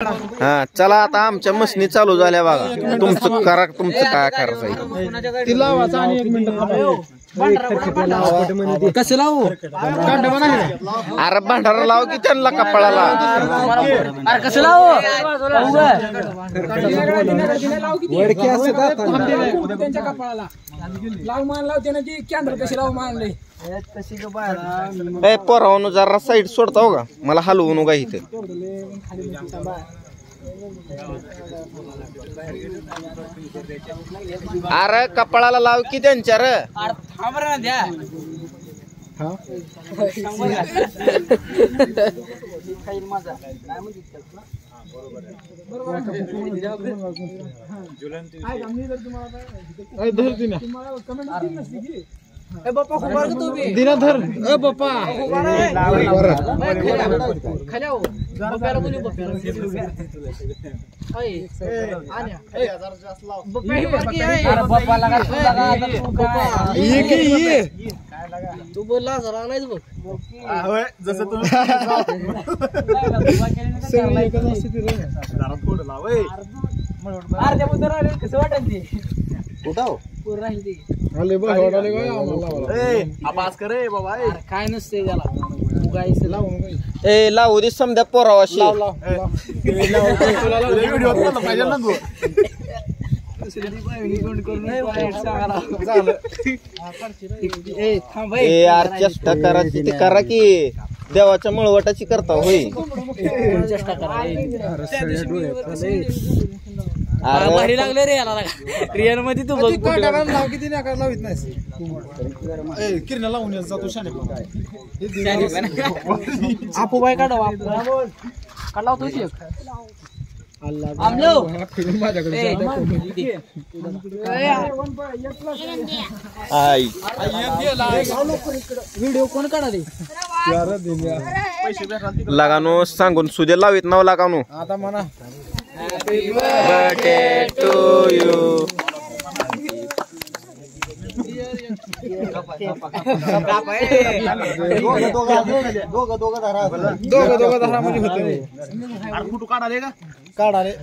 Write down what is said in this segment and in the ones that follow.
हा चला आता आमच्या मशनी चालू झाल्या बघा. तुमचं करा, तुमचं काय करायचं ती लावायचं आणि 1 मिनिट कसं लावू? अरे भांडारा लाव की त्यांना कपाळाला. अरे कसं लावू? त्यांच्या कपाळाला लाव मान लाव त्याने ती कॅन्डल कशी लावू मानले. ए पोरावून जरा साईड सोडता हो का, मला हलवू नका इथे. अरे कपाळाला लाव की त्यांच्या रे. दिना धर बाप्पा तू बोलला लागलाय बघ जसं कसं वाटत ते पूर्ण राहील ते काय नसते त्याला ए लावू दे समजा पोरावाशी. यार चेष्टा करायची ती करा की, देवाच्या मळवटाची करता होय. चेष्टा करा भारी लागले रे याला रिअल मध्ये तू बघ किती लावित नाही किरण लावून जातो शाने आपू बाय काढा काढला होतो व्हिडिओ कोण काढाले लगानो सांगून सुदे लावित नाव लगानो. आता म्हणा Happy birthday to you.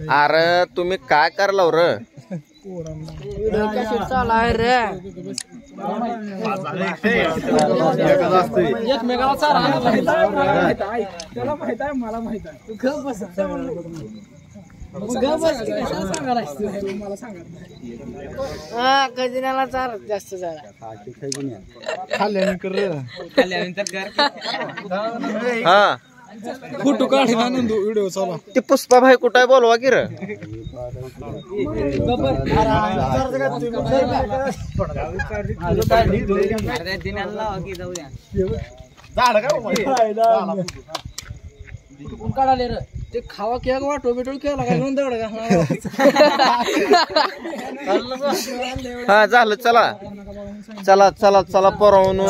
अरे तुम्ही काय करलाव र? एकमेकाला चारा त्याला माहित आहे मला माहित आहे. तू गप बस गजऱ्याला चार जास्त हा फोटो काढ व्हिडिओ चालू. ते पुष्पा भाई कुठे आहे बोलवा की र. कोण काढाले र ते खावा केक वाटो बिटो केला काय म्हणून तेवढं का. हा झालं चला चला चला चला पोरावून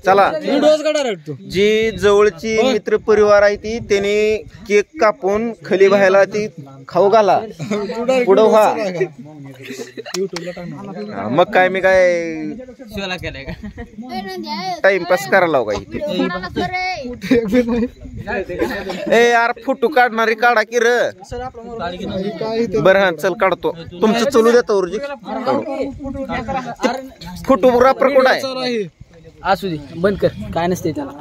चला. व्हिडिओच काढा तू. जी जवळची मित्र परिवार आहे ती त्याने केक कापून खली भायला ती खाऊ घाला पुढं व्हा. मग काय मी काय टाइमपास करायला लाव का इथे. ए यार फोटो काढणारी काढा की र. बरं हा चल काढतो तुमचं चलू देतो उर्जी. फोटो रापर कुठं आहे असू दे बंद कर काय नसते त्याला.